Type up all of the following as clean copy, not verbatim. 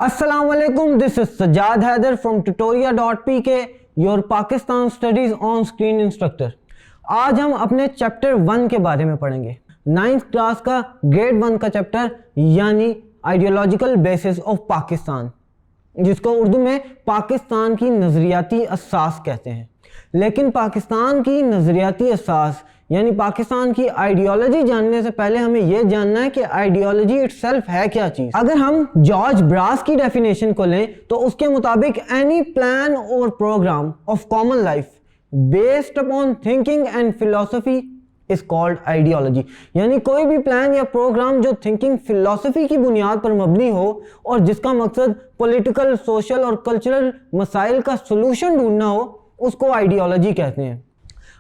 Assalamu alaikum, this is Sajjad Haider from tutoria.pk, your Pakistan Studies on Screen Instructor. آج ہم اپنے chapter 1 کے بارے میں پڑھیں گے. 9th کلاس کا گریڈ 1 کا چیپٹر یعنی آئیڈیالوجیکل بیسس آف پاکستان، جس کو اردو میں پاکستان کی نظریاتی اساس کہتے ہیں. لیکن پاکستان کی نظریاتی اساس یعنی پاکستان کی آئیڈیالوجی جاننے سے پہلے ہمیں یہ جاننا ہے کہ آئیڈیالوجی اٹ سیلف ہے کیا چیز. اگر ہم جارج براس کی ڈیفینیشن کو لیں تو اس کے مطابق اینی پلان اور program of common life based upon thinking and فلسفی از کالڈ آئیڈیالوجی. یعنی کوئی بھی پلان یا پروگرام جو تھنکنگ فلسفی کی بنیاد پر مبنی ہو اور جس کا مقصد پولیٹیکل، سوشل اور کلچرل مسائل کا سلوشن ڈھونڈنا ہو، اس کو آئیڈیالوجی کہتے ہیں.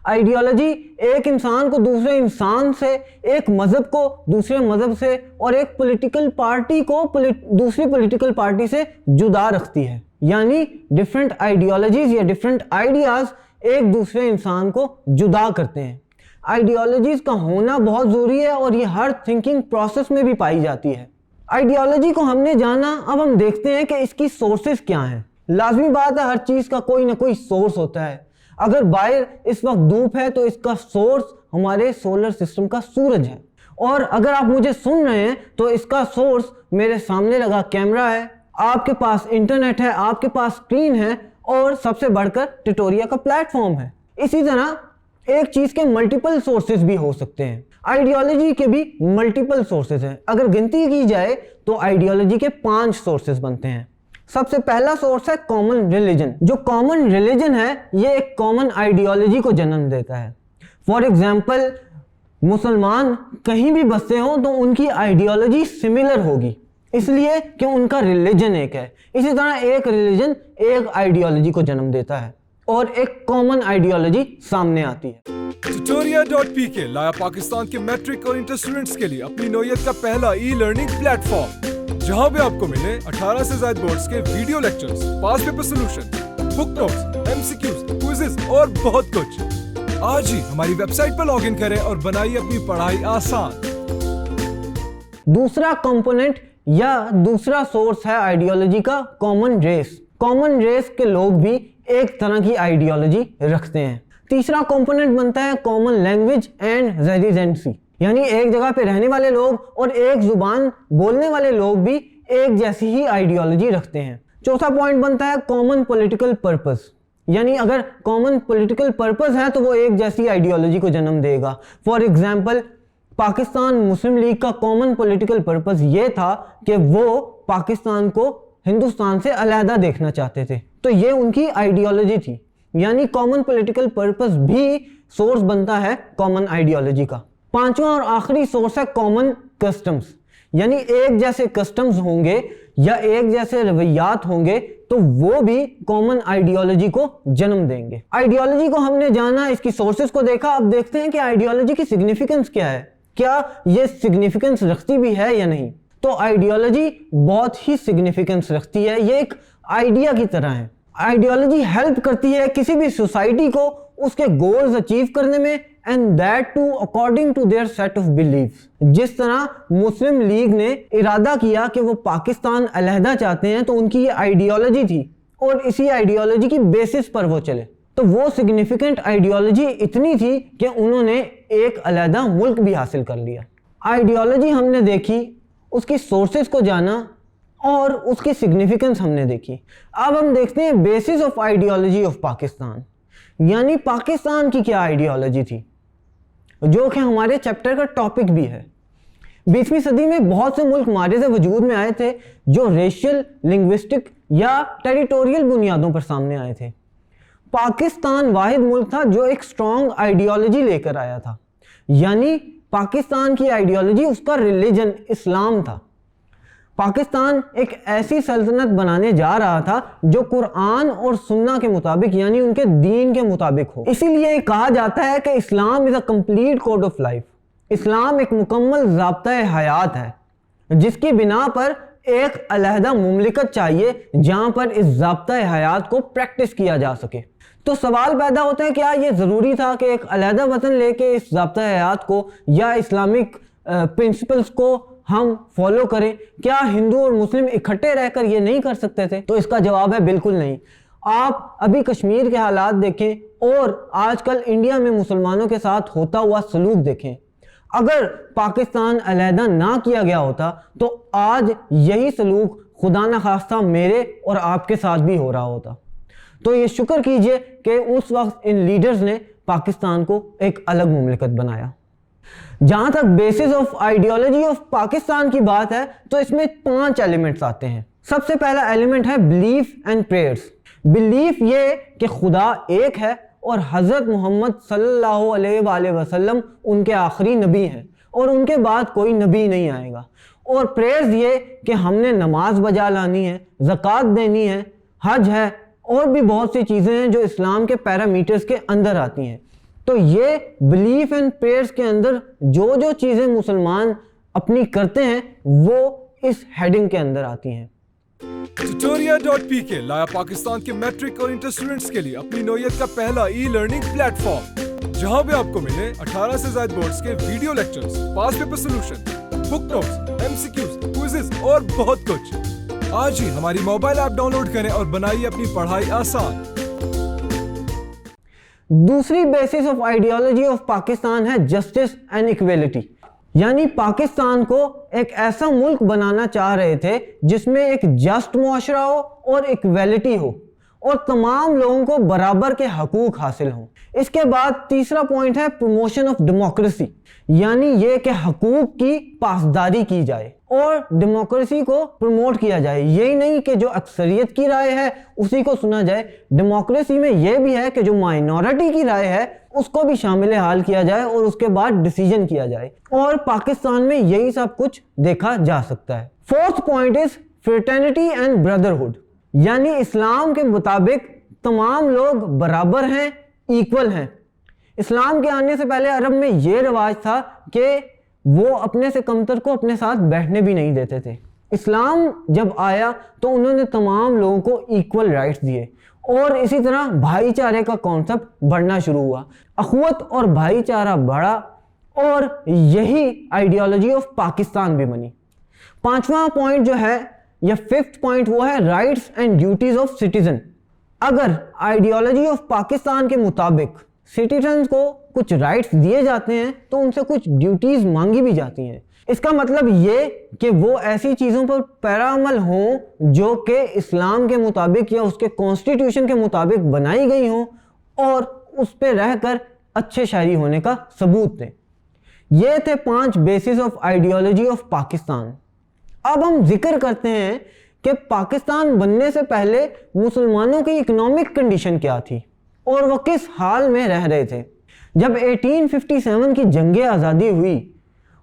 آئیڈیالوجی ایک انسان کو دوسرے انسان سے، ایک مذہب کو دوسرے مذہب سے اور ایک پولیٹیکل پارٹی کو دوسری پولیٹیکل پارٹی سے جدا رکھتی ہے. یعنی ڈفرینٹ آئیڈیالوجیز یا ڈفرینٹ آئیڈیاز ایک دوسرے انسان کو جدا کرتے ہیں. آئیڈیالوجیز کا ہونا بہت ضروری ہے اور یہ ہر تھنکنگ پروسیس میں بھی پائی جاتی ہے. آئیڈیالوجی کو ہم نے جانا، اب ہم دیکھتے ہیں کہ اس کی سورسز کیا ہیں. لازمی بات ہے ہر چیز کا کوئی نہ کوئی سورس ہوتا ہے. اگر باہر اس وقت دھوپ ہے تو اس کا سورس ہمارے سولر سسٹم کا سورج ہے، اور اگر آپ مجھے سن رہے ہیں تو اس کا سورس میرے سامنے لگا کیمرہ ہے، آپ کے پاس انٹرنیٹ ہے، آپ کے پاس اسکرین ہے، اور سب سے بڑھ کر ٹیٹوریا کا پلیٹ فارم ہے. اسی طرح ایک چیز کے ملٹیپل سورسز بھی ہو سکتے ہیں. آئیڈیالوجی کے بھی ملٹیپل سورسز ہیں. اگر گنتی کی جائے تو آئیڈیالوجی کے 5 سورسز بنتے ہیں. سب سے پہلا سورس ہے کامن ریلیجن. جو کامن ریلیجن ہے یہ ایک کامن آئیڈیالوجی کو جنم دیتا ہے. فار ایگزامپل مسلمان کہیں بھی بستے ہوں تو ان کی آئیڈیالوجی سملر ہوگی، اس لیے کہ ان کا ریلیجن ایک ہے. اسی طرح ایک ریلیجن ایک آئیڈیالوجی کو جنم دیتا ہے اور ایک کامن آئیڈیالوجی سامنے آتی ہے. tutoria.pk لایا پاکستان کے میٹرک اور انٹر اسٹوڈنٹس کے لیے اپنی نوعیت کا پہلا ای لرننگ پلیٹ فارم، جہاں بھی آپ کو ملے 18 سے زائد بورڈز کے video lectures, past paper solution, book notes, MCQs، quizzes اور بہت کچھ. آج ہی ہماری ویب سائٹ پر لاگ ان کریں اور بنائیے اپنی پڑھائی آسان. دوسرا کمپوننٹ یا دوسرا سورس ہے آئیڈیالوجی کا کامن ریس. کامن ریس کے لوگ بھی ایک طرح کی آئیڈیالوجی رکھتے ہیں. تیسرا کمپوننٹ بنتا ہے کامن لینگویج اینڈ ریزیڈنسی. یعنی ایک جگہ پہ رہنے والے لوگ اور ایک زبان بولنے والے لوگ بھی ایک جیسی ہی آئیڈیالوجی رکھتے ہیں. چوتھا پوائنٹ بنتا ہے کامن پولیٹیکل پرپس. یعنی اگر کامن پولیٹیکل پرپس ہے تو وہ ایک جیسی آئیڈیالوجی کو جنم دے گا. For example Pakistan Muslim League کا کامن پولیٹیکل پرپس یہ تھا کہ وہ پاکستان کو ہندوستان سے علیحدہ دیکھنا چاہتے تھے، تو یہ ان کی آئیڈیالوجی تھی. یعنی کامن پولیٹیکل پرپس بھی سورس بنتا ہے کامن آئیڈیالوجی کا. پانچواں اور آخری سورس ہے کامن کسٹمز. یعنی ایک جیسے کسٹمز ہوں گے یا ایک جیسے رویات ہوں گے تو وہ بھی کامن آئیڈیالوجی کو جنم دیں گے. آئیڈیالوجی کو ہم نے جانا، اس کی سورسز کو دیکھا. اب دیکھتے ہیں کہ آئیڈیالوجی کی سگنیفیکنس کیا ہے، کیا یہ سگنیفیکنس رکھتی بھی ہے یا نہیں. تو آئیڈیالوجی بہت ہی سگنیفیکنس رکھتی ہے. یہ ایک آئیڈیا کی طرح ہے. آئیڈیالوجی ہیلپ کرتی ہے کسی بھی سوسائٹی کو اس کے گولز اچیو کرنے میں، and that too according to their set of beliefs. جس طرح مسلم لیگ نے ارادہ کیا کہ وہ پاکستان علیحدہ چاہتے ہیں تو ان کی یہ آئیڈیالوجی تھی اور اسی آئیڈیالوجی کی بیسس پر وہ چلے. تو وہ سگنیفیکنٹ آئیڈیالوجی اتنی تھی کہ انہوں نے ایک علیحدہ ملک بھی حاصل کر لیا. آئیڈیالوجی ہم نے دیکھی، اس کی سورسز کو جانا اور اس کی سگنیفیکنس ہم نے دیکھی. اب ہم دیکھتے ہیں basis of ideology of Pakistan. یعنی پاکستان کی کیا آئیڈیالوجی تھی، جو کہ ہمارے چیپٹر کا ٹاپک بھی ہے. 20ویں صدی میں بہت سے ملک معرض وجود میں آئے تھے جو ریشل، لنگوسٹک یا ٹیریٹوریل بنیادوں پر سامنے آئے تھے. پاکستان واحد ملک تھا جو ایک اسٹرانگ آئیڈیالوجی لے کر آیا تھا. یعنی پاکستان کی آئیڈیالوجی، اس کا ریلیجن اسلام تھا. پاکستان ایک ایسی سلطنت بنانے جا رہا تھا جو قرآن اور سنہ کے مطابق یعنی ان کے دین کے مطابق ہو. اسی لیے کہا جاتا ہے کہ Islam is a complete code of life. اسلام ایک مکمل ضابطۂ حیات ہے جس کی بنا پر ایک علیحدہ مملکت چاہیے جہاں پر اس ضابطۂ حیات کو پریکٹس کیا جا سکے. تو سوال پیدا ہوتا ہے کیا یہ ضروری تھا کہ ایک علیحدہ وطن لے کے اس ضابطۂ حیات کو یا اسلامک پرنسپلز کو ہم فالو کریں؟ کیا ہندو اور مسلم اکٹھے رہ کر یہ نہیں کر سکتے تھے؟ تو اس کا جواب ہے بالکل نہیں۔ آپ ابھی کشمیر کے حالات دیکھیں اور آج کل انڈیا میں مسلمانوں کے ساتھ ہوتا ہوا سلوک دیکھیں۔ اگر پاکستان علیحدہ نہ کیا گیا ہوتا تو آج یہی سلوک خدا نخواستہ میرے اور آپ کے ساتھ بھی ہو رہا ہوتا۔ تو یہ شکر کیجئے کہ اس وقت ان لیڈرز نے پاکستان کو ایک الگ مملکت بنایا۔ جہاں تک basis of ideology of Pakistan کی بات ہے تو اس میں 5 ایلیمنٹس آتے ہیں۔ سب سے پہلا ایلیمنٹ ہے بلیف اینڈ پریئرز۔ بلیف یہ کہ خدا ایک ہے اور حضرت محمد صلی اللہ علیہ وآلہ وسلم ان کے آخری نبی ہیں اور ان کے بعد کوئی نبی نہیں آئے گا۔ اور پریئرز یہ کہ ہم نے نماز بجا لانی ہے، زکوٰۃ دینی ہے، حج ہے، اور بھی بہت سی چیزیں ہیں جو اسلام کے پیرامیٹرز کے اندر آتی ہیں۔ تو یہ بلیف اینڈ پریئرز کے اندر جو جو چیزیں مسلمان اپنی کرتے ہیں وہ اس ہیڈنگ کے اندر آتی ہیں۔ Tutoria.pk لایا پاکستان کے میٹرک اور انٹر اسٹوڈنٹس کے لیے اپنی نوعیت کا پہلا ای لرننگ پلیٹ فارم، جہاں بھی آپ کو ملے 18 سے زائد بورڈز کے video lectures, past paper solution, book notes, MCQs، quizzes اور بہت کچھ۔ آج ہی ہماری موبائل ایپ ڈاؤن لوڈ کریں اور بنائیے اپنی پڑھائی آسان۔ دوسری basis of ideology of Pakistan ہے جسٹس اینڈ ایکویلٹی، یعنی پاکستان کو ایک ایسا ملک بنانا چاہ رہے تھے جس میں ایک جسٹ معاشرہ ہو اور ایکویلٹی ہو اور تمام لوگوں کو برابر کے حقوق حاصل ہوں۔ اس کے بعد تیسرا پوائنٹ ہے پروموشن آف ڈیموکریسی، یعنی یہ کہ حقوق کی پاسداری کی جائے اور ڈیموکریسی کو پروموٹ کیا جائے۔ یہی نہیں کہ جو اکثریت کی رائے ہے اسی کو سنا جائے، ڈیموکریسی میں یہ بھی ہے کہ جو مائنورٹی کی رائے ہے اس کو بھی شامل حال کیا جائے اور اس کے بعد ڈیسیجن کیا جائے، اور پاکستان میں یہی سب کچھ دیکھا جا سکتا ہے۔ Fourth point is fraternity and brotherhood, یعنی اسلام کے مطابق تمام لوگ برابر ہیں، ایکول ہیں۔ اسلام کے آنے سے پہلے عرب میں یہ رواج تھا کہ وہ اپنے سے کمتر کو اپنے ساتھ بیٹھنے بھی نہیں دیتے تھے۔ اسلام جب آیا تو انہوں نے تمام لوگوں کو ایکول رائٹس دیے، اور اسی طرح بھائی چارے کا کانسیپٹ بڑھنا شروع ہوا، اخوت اور بھائی چارہ بڑھا، اور یہی آئیڈیالوجی آف پاکستان بھی بنی۔ پانچواں پوائنٹ جو ہے یا ففتھ پوائنٹ وہ ہے rights and duties of citizen. اگر آئیڈیالوجی آف پاکستان کے مطابق سٹیزنز کو کچھ رائٹس دیے جاتے ہیں تو ان سے کچھ ڈیوٹیز مانگی بھی جاتی ہیں۔ اس کا مطلب یہ کہ وہ ایسی چیزوں پر پیرا عمل ہوں جو کہ اسلام کے مطابق یا اس کے کانسٹیٹیوشن کے مطابق بنائی گئی ہوں، اور اس پہ رہ کر اچھے شہری ہونے کا ثبوت دیں۔ یہ تھے 5 bases of ideology of Pakistan. اب ہم ذکر کرتے ہیں کہ پاکستان بننے سے پہلے مسلمانوں کی اکنامک کنڈیشن کیا تھی اور وہ کس حال میں رہ رہے تھے۔ جب 1857 کی جنگ آزادی ہوئی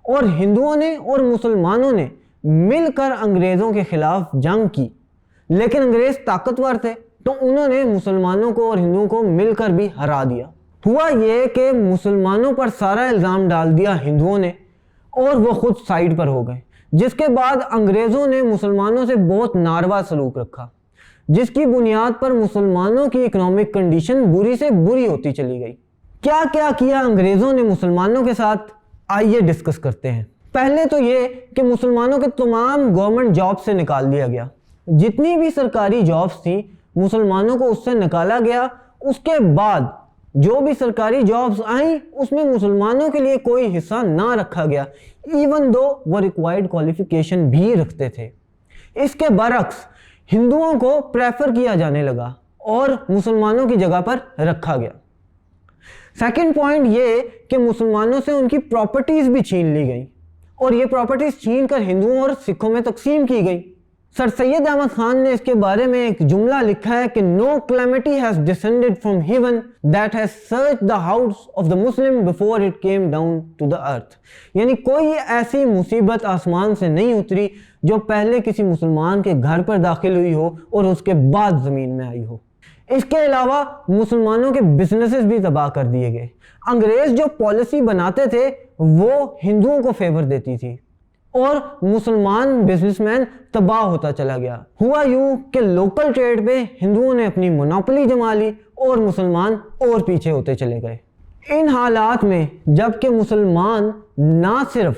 اور ہندوؤں نے اور مسلمانوں نے مل کر انگریزوں کے خلاف جنگ کی، لیکن انگریز طاقتور تھے تو انہوں نے مسلمانوں کو اور ہندوؤں کو مل کر بھی ہرا دیا۔ ہوا یہ کہ مسلمانوں پر سارا الزام ڈال دیا ہندوؤں نے اور وہ خود سائیڈ پر ہو گئے، جس کے بعد انگریزوں نے مسلمانوں سے بہت ناروا سلوک رکھا، جس کی بنیاد پر مسلمانوں کی اکنامک کنڈیشن بری سے بری ہوتی چلی گئی۔ کیا کیا کیا انگریزوں نے مسلمانوں کے ساتھ، آئیے ڈسکس کرتے ہیں۔ پہلے تو یہ کہ مسلمانوں کے تمام گورنمنٹ جاب سے نکال دیا گیا، جتنی بھی سرکاری جابس تھیں مسلمانوں کو اس سے نکالا گیا۔ اس کے بعد جو بھی سرکاری جابس آئیں اس میں مسلمانوں کے لیے کوئی حصہ نہ رکھا گیا، ایون دو وہ ریکوائرڈ کوالیفیکیشن بھی رکھتے تھے۔ اس کے برعکس ہندوؤں کو پریفر کیا جانے لگا اور مسلمانوں کی جگہ پر رکھا گیا۔ سیکنڈ پوائنٹ یہ کہ مسلمانوں سے ان کی پراپرٹیز بھی چھین لی گئی اور یہ پراپرٹیز چھین کر ہندوؤں اور سکھوں میں تقسیم کی گئی۔ سر سید احمد خان نے اس کے بارے میں ایک جملہ لکھا ہے کہ no calamity has descended from heaven that has searched the house of the Muslim before it came down to the earth، یعنی کوئی ایسی مصیبت آسمان سے نہیں اتری جو پہلے کسی مسلمان کے گھر پر داخل ہوئی ہو اور اس کے بعد زمین میں آئی ہو۔ اس کے علاوہ مسلمانوں کے بزنسز بھی تباہ کر دیے گئے۔ انگریز جو پالیسی بناتے تھے وہ ہندوؤں کو فیور دیتی تھی اور مسلمان بزنس مین تباہ ہوتا چلا گیا۔ ہوا یوں کہ لوکل ٹریڈ پہ ہندوؤں نے اپنی مونوپلی جما لی اور مسلمان اور پیچھے ہوتے چلے گئے۔ ان حالات میں جب کہ مسلمان نہ صرف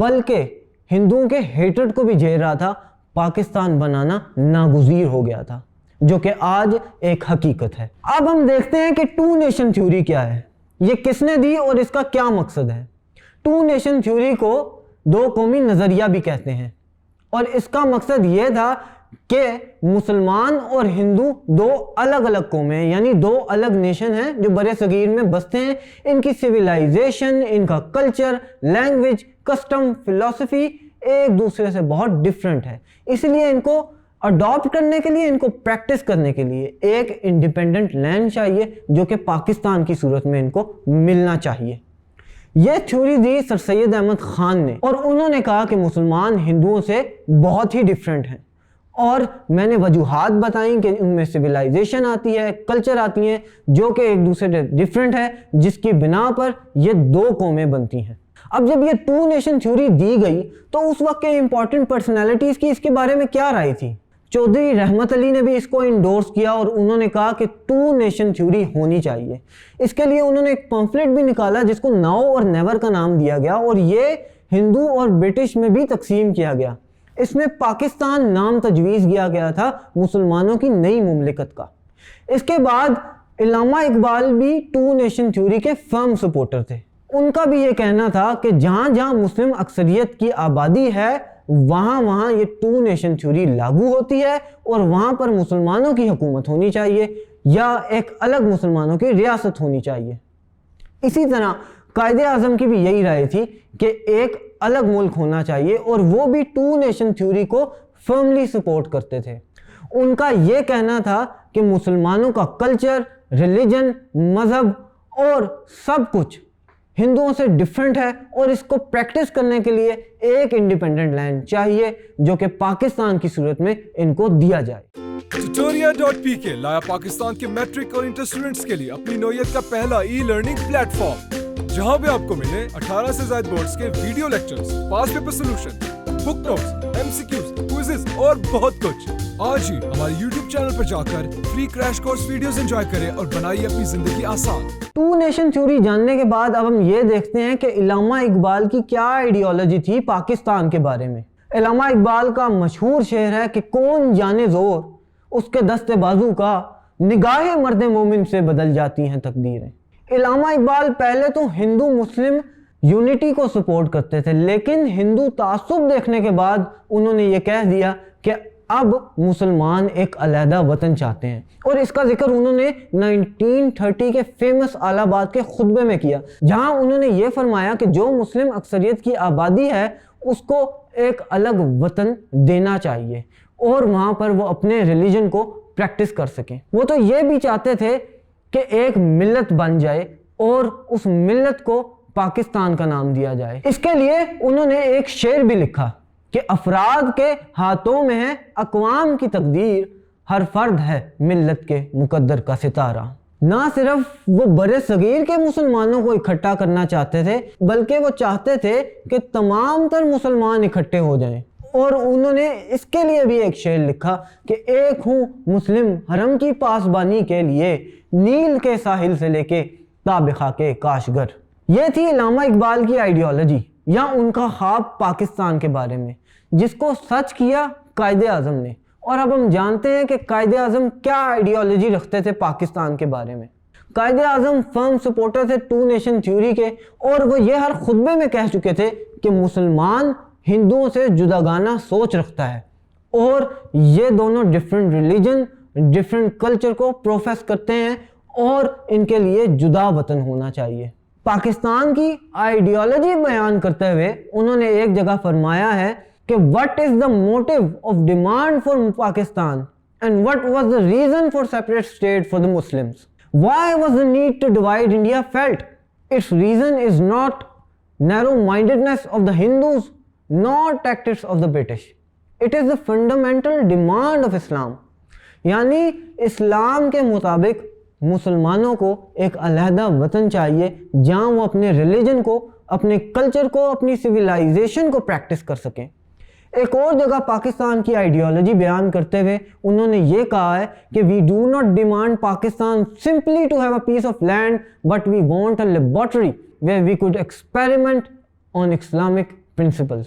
بلکہ ہندوؤں کے ہیٹرڈ کو بھی جھیل رہا تھا، پاکستان بنانا ناگزیر ہو گیا تھا، جو کہ آج ایک حقیقت ہے۔ اب ہم دیکھتے ہیں کہ ٹو نیشن تھیوری کیا ہے، یہ کس نے دی اور اس کا کیا مقصد ہے۔ ٹو نیشن تھیوری کو دو قومی نظریہ بھی کہتے ہیں، اور اس کا مقصد یہ تھا کہ مسلمان اور ہندو دو الگ الگ قومیں، یعنی دو الگ نیشن ہیں جو برِ صغیر میں بستے ہیں، ان کی سویلائزیشن، ان کا کلچر، لینگویج، کسٹم، فلسفی ایک دوسرے سے بہت ڈیفرنٹ ہے، اس لیے ان کو اڈاپٹ کرنے کے لیے، ان کو پریکٹس کرنے کے لیے ایک انڈیپینڈنٹ لینڈ چاہیے جو کہ پاکستان کی صورت میں ان کو ملنا چاہیے۔ یہ تھیوری دی سر سید احمد خان نے، اور انہوں نے کہا کہ مسلمان ہندوؤں سے بہت ہی ڈیفرنٹ ہیں، اور میں نے وجوہات بتائیں کہ ان میں سویلائزیشن آتی ہے، کلچر آتی ہیں جو کہ ایک دوسرے سے ڈیفرنٹ ہے، جس کی بنا پر یہ دو قومیں بنتی ہیں۔ اب جب یہ ٹو نیشن تھیوری دی گئی تو اس وقت کے امپورٹنٹ پرسنالٹیز کی اس کے بارے میں کیا رائے تھی؟ چودھری رحمت علی نے بھی اس کو انڈورس کیا، اور انہوں نے کہا کہ ٹو نیشن تھیوری ہونی چاہیے۔ اس کے لیے انہوں نے ایک پمفلٹ بھی نکالا جس کو ناؤ اور نیور کا نام دیا گیا، اور یہ ہندو اور برٹش میں بھی تقسیم کیا گیا۔ اس میں پاکستان نام تجویز کیا گیا تھا مسلمانوں کی نئی مملکت کا۔ اس کے بعد علامہ اقبال بھی ٹو نیشن تھیوری کے فرم سپورٹر تھے۔ ان کا بھی یہ کہنا تھا کہ جہاں جہاں مسلم اکثریت کی آبادی ہے وہاں وہاں یہ ٹو نیشن تھیوری لاگو ہوتی ہے، اور وہاں پر مسلمانوں کی حکومت ہونی چاہیے یا ایک الگ مسلمانوں کی ریاست ہونی چاہیے۔ اسی طرح قائد اعظم کی بھی یہی رائے تھی کہ ایک الگ ملک ہونا چاہیے، اور وہ بھی ٹو نیشن تھیوری کو فرملی سپورٹ کرتے تھے۔ ان کا یہ کہنا تھا کہ مسلمانوں کا کلچر، ریلیجن، مذہب اور سب کچھ ہندوؤں سے ڈیفرنٹ ہے، اور اس کو پریکٹس کرنے کے لیے ایک انڈیپینڈنٹ لینڈ چاہیے جو کہ پاکستان کی صورت میں ان کو دیا جائے۔ Tutoria.pk لایا پاکستان کے میٹرک اور انٹر اسٹوڈنٹس کے لیے اپنی نوعیت کا پہلا ای لرننگ پلیٹ فارم، جہاں بھی آپ کو ملے 18 سے زائد بورڈز کے video lectures, past paper solution, book notes, MCQs، quizzes اور بہت کچھ۔ آج ہی ہمارے یوٹیوب چینل پر جا کر free crash course videos enjoy کریں اور بنائیے اپنی زندگی آسان۔ ٹو نیشن تھیوری جاننے کے بعد اب ہم یہ دیکھتے ہیں کہ علامہ اقبال کی کیا آئیڈیالوجی تھی پاکستان کے بارے میں۔ علامہ اقبال کا مشہور شعر ہے کہ کون جانے زور اس کے دست بازو کا، نگاہ مرد مومن سے بدل جاتی ہیں تقدیریں۔ علامہ اقبال پہلے تو ہندو مسلم یونٹی کو سپورٹ کرتے تھے، لیکن ہندو تعصب دیکھنے کے بعد انہوں نے یہ کہہ دیا کہ اب مسلمان ایک علیحدہ وطن چاہتے ہیں، اور اس کا ذکر انہوں نے 1930 کے فیمس آلہ آباد کے خطبے میں کیا، جہاں انہوں نے یہ فرمایا کہ جو مسلم اکثریت کی آبادی ہے اس کو ایک الگ وطن دینا چاہیے، اور وہاں پر وہ اپنے ریلیجن کو پریکٹس کر سکیں۔ وہ تو یہ بھی چاہتے تھے کہ ایک ملت بن جائے اور اس ملت کو پاکستان کا نام دیا جائے۔ اس کے لیے انہوں نے ایک شعر بھی لکھا کہ افراد کے ہاتھوں میں ہے اقوام کی تقدیر، ہر فرد ہے ملت کے مقدر کا ستارہ۔ نہ صرف وہ برِ صغیر کے مسلمانوں کو اکٹھا کرنا چاہتے تھے، بلکہ وہ چاہتے تھے کہ تمام تر مسلمان اکٹھے ہو جائیں، اور انہوں نے اس کے لیے بھی ایک شعر لکھا کہ ایک ہوں مسلم حرم کی پاسبانی کے لیے، نیل کے ساحل سے لے کے تاب خاک کاشگر۔ یہ تھی علامہ اقبال کی آئیڈیالوجی یا ان کا خواب پاکستان کے بارے میں، جس کو سچ کیا قائد اعظم نے۔ اور اب ہم جانتے ہیں کہ قائد اعظم کیا آئیڈیالوجی رکھتے تھے پاکستان کے بارے میں۔ قائد اعظم فرم سپورٹر تھے ٹو نیشن تھیوری کے، اور وہ یہ ہر خطبے میں کہہ چکے تھے کہ مسلمان ہندوؤں سے جداگانہ سوچ رکھتا ہے، اور یہ دونوں ڈیفرنٹ ریلیجن، ڈیفرنٹ کلچر کو پروفیس کرتے ہیں، اور ان کے لیے جدا وطن ہونا چاہیے۔ پاکستان کی آئیڈیالوجی بیان کرتے ہوئے انہوں نے ایک جگہ فرمایا ہے کہ what is the motive of demand for Pakistan and what was the reason for separate state for the Muslims? Why was the need to divide India felt? Its reason is not narrow-mindedness of the Hindus nor tactics of the British. It is the fundamental demand of Islam. یعنی اسلام کے مطابق مسلمانوں کو ایک علیحدہ وطن چاہیے جہاں وہ اپنے ریلیجن کو، اپنے کلچر کو، اپنی سویلائزیشن کو پریکٹس کر سکیں۔ ایک اور جگہ پاکستان کی آئیڈیالوجی بیان کرتے ہوئے انہوں نے یہ کہا ہے کہ we do not demand Pakistan simply to have a piece of land but we want a laboratory where we could experiment on Islamic principles.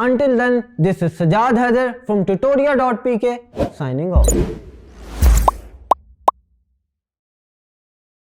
Until then, this is Sajad Haider from tutoria.pk signing off.